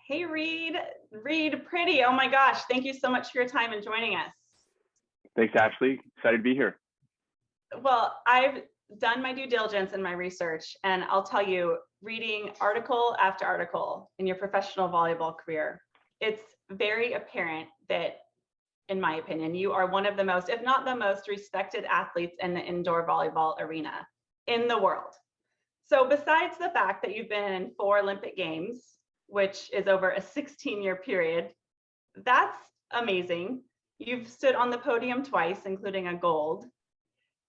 Hey, Reid Priddy. Oh my gosh, thank you so much for your time and joining us. Thanks, Ashley. Excited to be here. Well, I've done my due diligence and my research, and I'll tell you, reading article after article in your professional volleyball career, it's very apparent that, in my opinion, you are one of the most, if not the most, respected athletes in the indoor volleyball arena in the world. So besides the fact that you've been in 4 Olympic Games, which is over a 16-year period, that's amazing. You've stood on the podium twice, including a gold.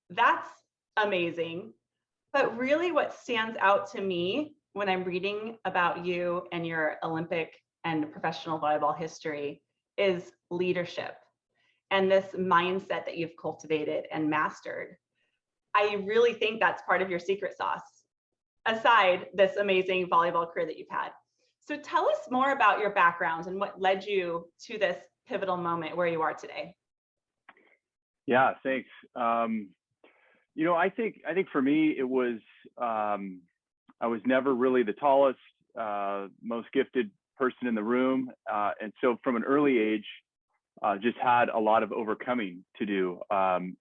That's amazing. But really what stands out to me when I'm reading about you and your Olympic and professional volleyball history is leadership and this mindset that you've cultivated and mastered. I really think that's part of your secret sauce, aside this amazing volleyball career that you've had. So tell us more about your background and what led you to this pivotal moment where you are today. Yeah, thanks. I think for me it was I was never really the tallest, most gifted person in the room, and so from an early age, just had a lot of overcoming to do,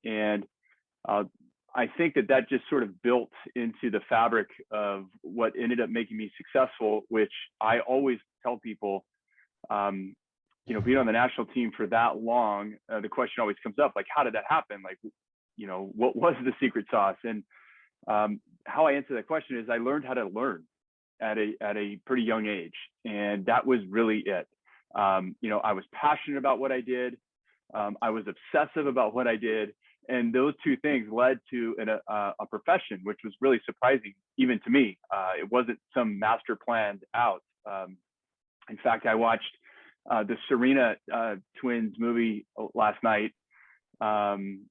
and I think that just sort of built into the fabric of what ended up making me successful, which I always tell people, being on the national team for that long, the question always comes up, like, how did that happen? Like, what was the secret sauce? And how I answer that question is I learned how to learn at a pretty young age. And that was really it. I was passionate about what I did. I was obsessive about what I did. And those two things led to a profession, which was really surprising, even to me. It wasn't some master planned out. In fact, I watched the Serena twins movie last night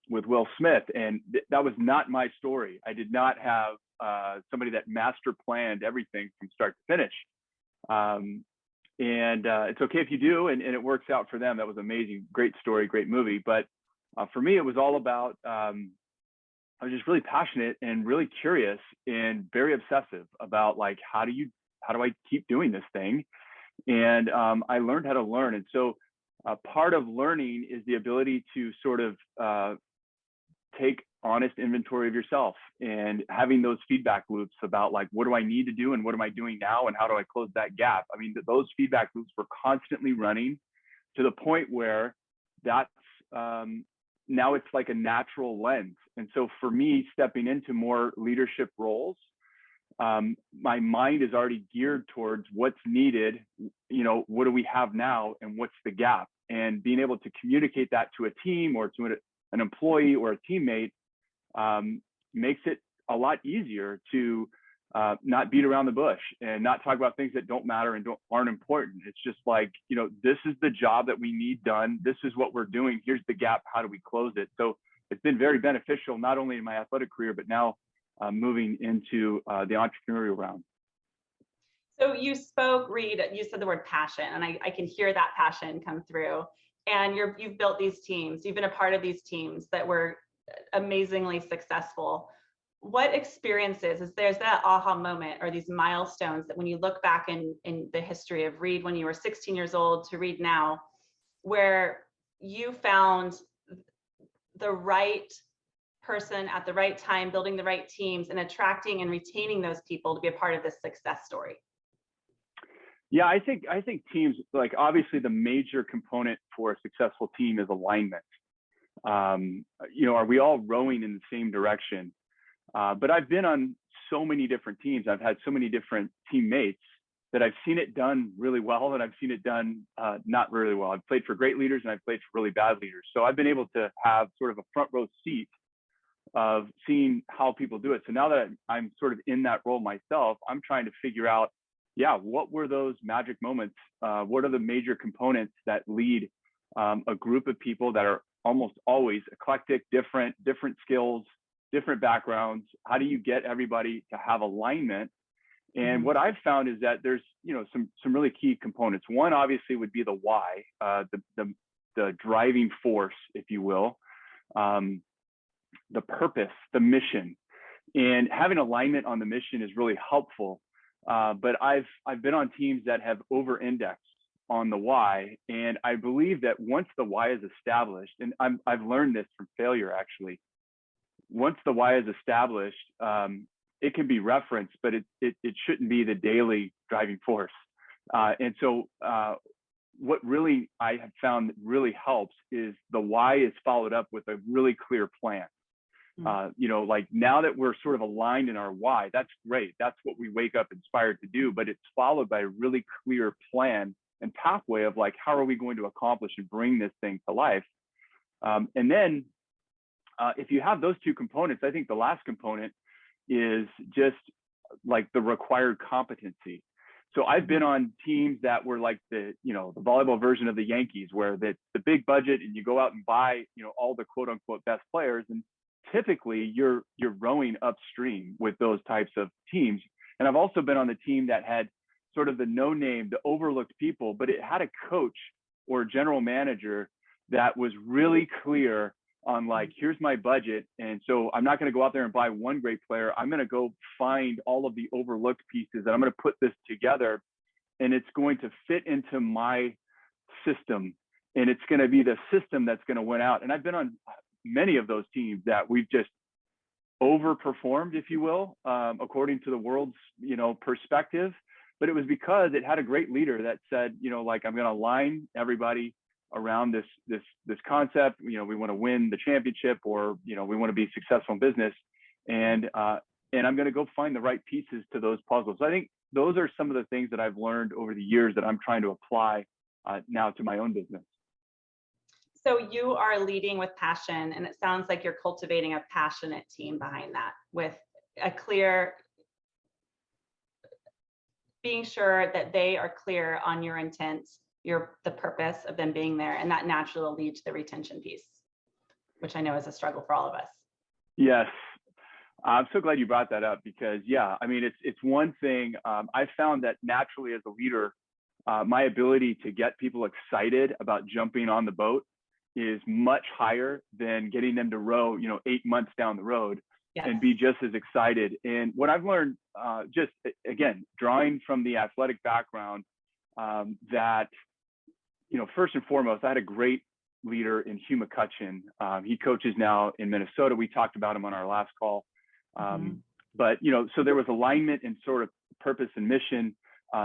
with Will Smith, and that was not my story. I did not have somebody that master planned everything from start to finish. And it's okay if you do, and it works out for them. That was amazing, great story, great movie. But for me, it was all about, I was just really passionate and really curious and very obsessive about, like, how do I keep doing this thing? And I learned how to learn. And so part of learning is the ability to sort of take honest inventory of yourself and having those feedback loops about, like, what do I need to do and what am I doing now and how do I close that gap? I mean, those feedback loops were constantly running to the point where that's, now it's like a natural lens. And so for me, stepping into more leadership roles, my mind is already geared towards what's needed, what do we have now and what's the gap? And being able to communicate that to a team or to an employee or a teammate makes it a lot easier to not beat around the bush and not talk about things that don't matter and aren't important. It's just like, this is the job that we need done. This is what we're doing. Here's the gap. How do we close it? So it's been very beneficial, not only in my athletic career, but now moving into the entrepreneurial realm. So you spoke, Reid, you said the word passion, and I can hear that passion come through. And you've built these teams. You've been a part of these teams that were amazingly successful. What experiences, there's that aha moment or these milestones that when you look back in the history of Reid when you were 16 years old to Reid now, where you found the right person at the right time, building the right teams and attracting and retaining those people to be a part of this success story? Yeah, I think teams, like, obviously the major component for a successful team is alignment. Are we all rowing in the same direction? But I've been on so many different teams. I've had so many different teammates that I've seen it done really well and I've seen it done not really well. I've played for great leaders and I've played for really bad leaders. So I've been able to have sort of a front row seat of seeing how people do it. So now that I'm sort of in that role myself, I'm trying to figure out, what were those magic moments? What are the major components that lead a group of people that are almost always eclectic, different skills, different backgrounds? How do you get everybody to have alignment? And what I've found is that there's, some really key components. One obviously would be the why, the driving force, if you will, the purpose, the mission. And having alignment on the mission is really helpful but I've been on teams that have over-indexed on the why, and I believe that once the why is established, and I've learned this from failure actually. Once the why is established, it can be referenced, but it shouldn't be the daily driving force. And so what really I have found that really helps is the why is followed up with a really clear plan. Like now that we're sort of aligned in our why, that's great. That's what we wake up inspired to do, but it's followed by a really clear plan and pathway of like, how are we going to accomplish and bring this thing to life? And then if you have those two components, I think the last component is just like the required competency. So I've been on teams that were like the volleyball version of the Yankees, where the big budget and you go out and buy, all the quote unquote best players. And typically you're rowing upstream with those types of teams. And I've also been on the team that had sort of the no name, the overlooked people, but it had a coach or a general manager that was really clear on like, here's my budget. And so I'm not going to go out there and buy one great player. I'm going to go find all of the overlooked pieces and I'm going to put this together, and it's going to fit into my system. And it's going to be the system that's going to win out. And I've been on many of those teams that we've just overperformed, if you will, according to the world's, perspective. But it was because it had a great leader that said, like, I'm going to align everybody around this concept. We want to win the championship, or, we want to be successful in business. And I'm going to go find the right pieces to those puzzles. So I think those are some of the things that I've learned over the years that I'm trying to apply now to my own business. So you are leading with passion, and it sounds like you're cultivating a passionate team behind that, with a clear, being sure that they are clear on your intent, the purpose of them being there, and that naturally will lead to the retention piece, which I know is a struggle for all of us. Yes. I'm so glad you brought that up, because it's one thing. I found that naturally as a leader, my ability to get people excited about jumping on the boat is much higher than getting them to row, 8 months down the road. Yes. And be just as excited. And what I've learned, just again, drawing from the athletic background, that, first and foremost, I had a great leader in Hugh McCutcheon. He coaches now in Minnesota. We talked about him on our last call. But, so there was alignment and sort of purpose and mission.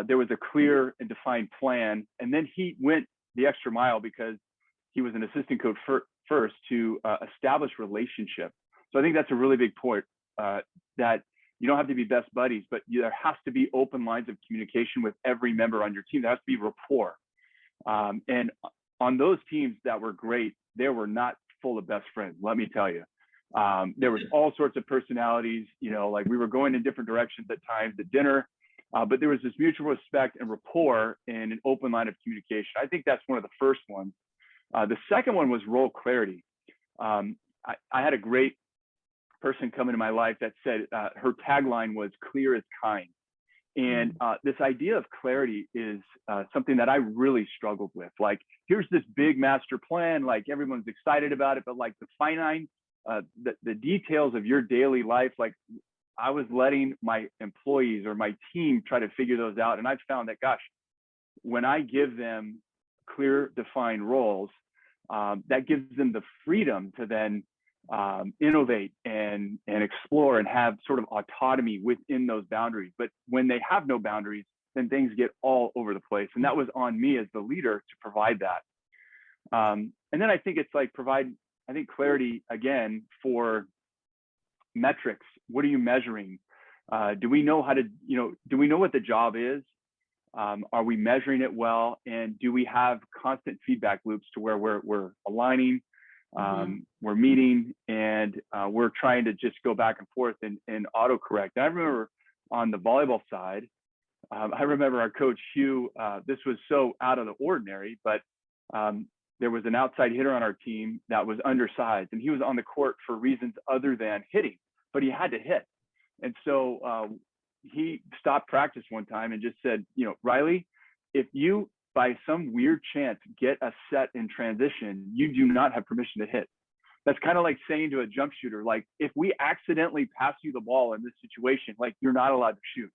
There was a clear and defined plan. And then he went the extra mile because he was an assistant coach first to establish relationship. So I think that's a really big point, that you don't have to be best buddies, but there has to be open lines of communication with every member on your team. There has to be rapport. And on those teams that were great, they were not full of best friends, let me tell you. There was all sorts of personalities, like we were going in different directions at times at dinner, but there was this mutual respect and rapport and an open line of communication. I think that's one of the first ones. The second one was role clarity. I had a great person come into my life that said her tagline was "clear as kind." And this idea of clarity is something that I really struggled with. Like, here's this big master plan, like everyone's excited about it, but like the finite, the details of your daily life, like I was letting my employees or my team try to figure those out. And I've found that, gosh, when I give them clear, defined roles, that gives them the freedom to then innovate and explore and have sort of autonomy within those boundaries. But when they have no boundaries, then things get all over the place. And that was on me as the leader to provide that. And then I think it's like clarity again for metrics. What are you measuring? Do we know how to, do we know what the job is? Are we measuring it well? And do we have constant feedback loops to where we're aligning, we're meeting, and we're trying to just go back and forth and autocorrect. And I remember on the volleyball side, I remember our coach, Hugh, this was so out of the ordinary, but there was an outside hitter on our team that was undersized, and he was on the court for reasons other than hitting, but he had to hit. And so he stopped practice one time and just said, Riley, if you by some weird chance get a set in transition, you do not have permission to hit. That's kind of like saying to a jump shooter, like, if we accidentally pass you the ball in this situation, like, you're not allowed to shoot.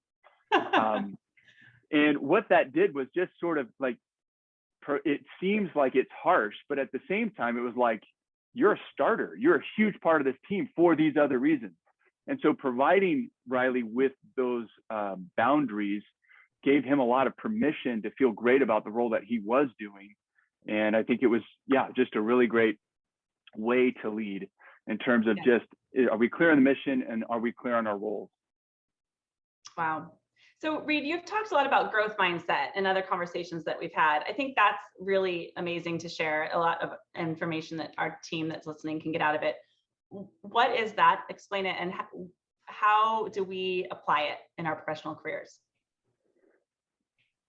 And what that did was just sort of like, it seems like it's harsh, but at the same time, it was like, you're a starter. You're a huge part of this team for these other reasons. And so providing Riley with those boundaries gave him a lot of permission to feel great about the role that he was doing. And I think it was, yeah, just a really great way to lead in terms of just, are we clear on the mission and are we clear on our roles? Wow. So Reid, you've talked a lot about growth mindset in other conversations that we've had. I think that's really amazing to share, a lot of information that our team that's listening can get out of it. What is that? Explain it, and how do we apply it in our professional careers?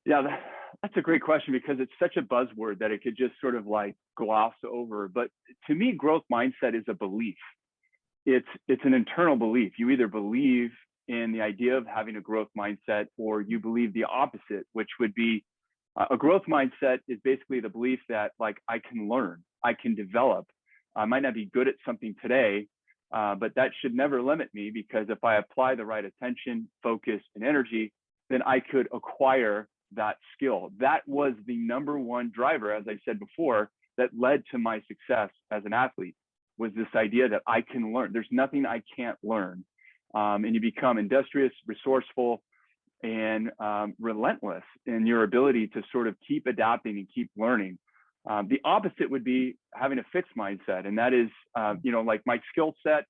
Yeah, that's a great question, because it's such a buzzword that it could just sort of like gloss over. But to me, growth mindset is a belief. It's an internal belief. You either believe in the idea of having a growth mindset, or you believe the opposite, which would be a growth mindset is basically the belief that, like, I can learn, I can develop. I might not be good at something today, but that should never limit me, because if I apply the right attention, focus, and energy, then I could acquire that skill. That was the number one driver, as I said before, that led to my success as an athlete, was this idea that I can learn. There's nothing I can't learn. And you become industrious, resourceful, and relentless in your ability to sort of keep adapting and keep learning. The opposite would be having a fixed mindset. And that is, like, my skill set,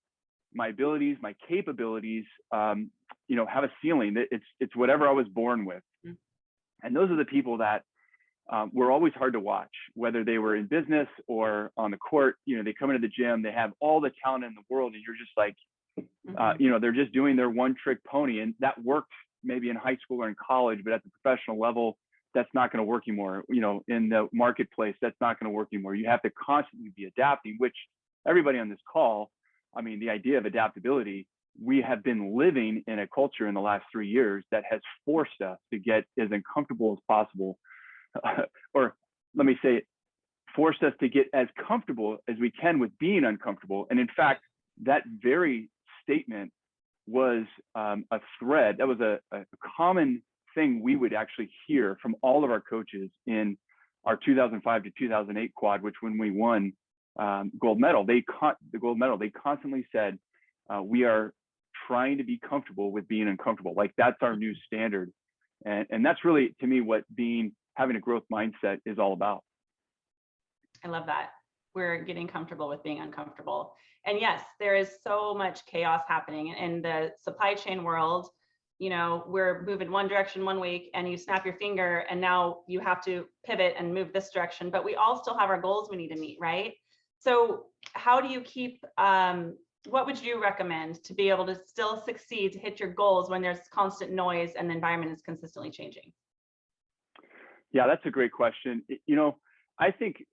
my abilities, my capabilities, have a ceiling. It's whatever I was born with. And those are the people that were always hard to watch, whether they were in business or on the court. They come into the gym, they have all the talent in the world, and you're just like, they're just doing their one trick pony. And that worked maybe in high school or in college, but at the professional level, that's not going to work anymore. In the marketplace, that's not going to work anymore. You have to constantly be adapting, which everybody on this call, the idea of adaptability, we have been living in a culture in the last 3 years that has forced us to get as uncomfortable as possible, or let me say, forced us to get as comfortable as we can with being uncomfortable. And in fact, that very statement was a thread. That was a common thing we would actually hear from all of our coaches in our 2005 to 2008 quad, which when we won gold medal, the gold medal, they constantly said, we are trying to be comfortable with being uncomfortable. Like, that's our new standard. And that's really, to me, what having a growth mindset is all about. I love that. We're getting comfortable with being uncomfortable. And yes, there is so much chaos happening in the supply chain world. We're moving one direction one week and you snap your finger and now you have to pivot and move this direction, but we all still have our goals we need to meet, right? So how do you keep, what would you recommend to be able to still succeed, to hit your goals when there's constant noise and the environment is consistently changing? Yeah, that's a great question. I think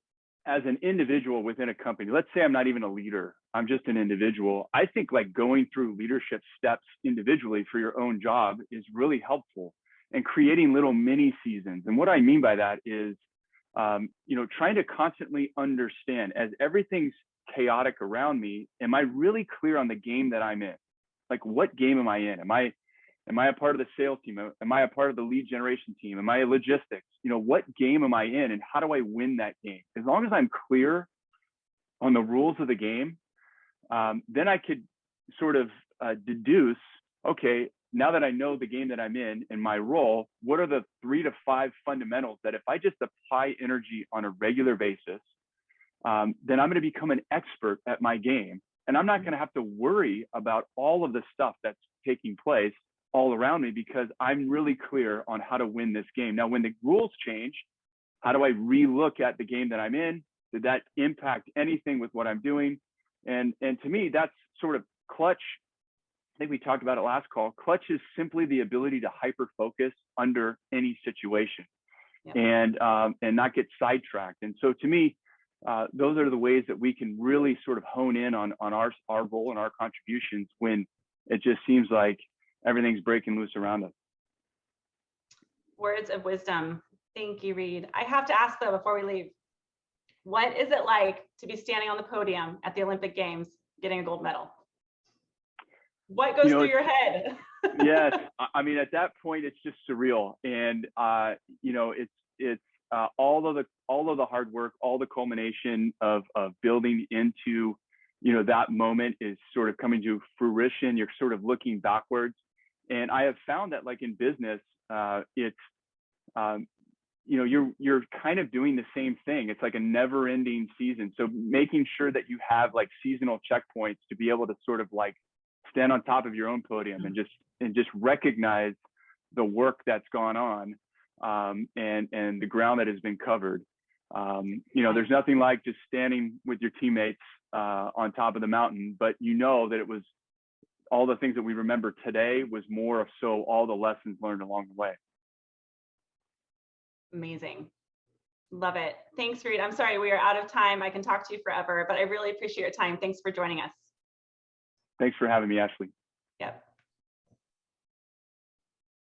as an individual within a company, let's say I'm not even a leader, I'm just an individual. I think like going through leadership steps individually for your own job is really helpful, and creating little mini seasons. And what I mean by that is, trying to constantly understand, as everything's chaotic around me, am I really clear on the game that I'm in? Like, what game am I in? Am I a part of the sales team? Am I a part of the lead generation team? Am I logistics? What game am I in, and how do I win that game? As long as I'm clear on the rules of the game, then I could sort of deduce, okay, now that I know the game that I'm in and my role, what are the 3 to 5 fundamentals that if I just apply energy on a regular basis, then I'm going to become an expert at my game. And I'm not going to have to worry about all of the stuff that's taking place all around me, because I'm really clear on how to win this game. Now, when the rules change, how do I relook at the game that I'm in? Did that impact anything with what I'm doing? And to me, that's sort of clutch. I think we talked about it last call. Clutch is simply the ability to hyper focus under any situation, and not get sidetracked. And so to me, those are the ways that we can really sort of hone in on our role and our contributions when it just seems like everything's breaking loose around us. Words of wisdom. Thank you, Reid. I have to ask though, before we leave, what is it like to be standing on the podium at the Olympic Games getting a gold medal? What goes through your head? Yes, I mean, at that point, it's just surreal, and you know, it's all of the hard work, all the culmination of building into, you know, that moment is sort of coming to fruition. You're sort of looking backwards, and I have found that, like in business, it's um, you know, you're kind of doing the same thing. It's like a never-ending season. So making sure that you have like seasonal checkpoints to be able to sort of like stand on top of your own podium and just recognize the work that's gone on, and the ground that has been covered. You know, there's nothing like just standing with your teammates on top of the mountain, but you know that it was all the things that we remember today was more of so all the lessons learned along the way. Amazing. Love it. Thanks, Reid. I'm sorry, we are out of time. I can talk to you forever, but I really appreciate your time. Thanks for joining us. Thanks for having me, Ashley. Yep.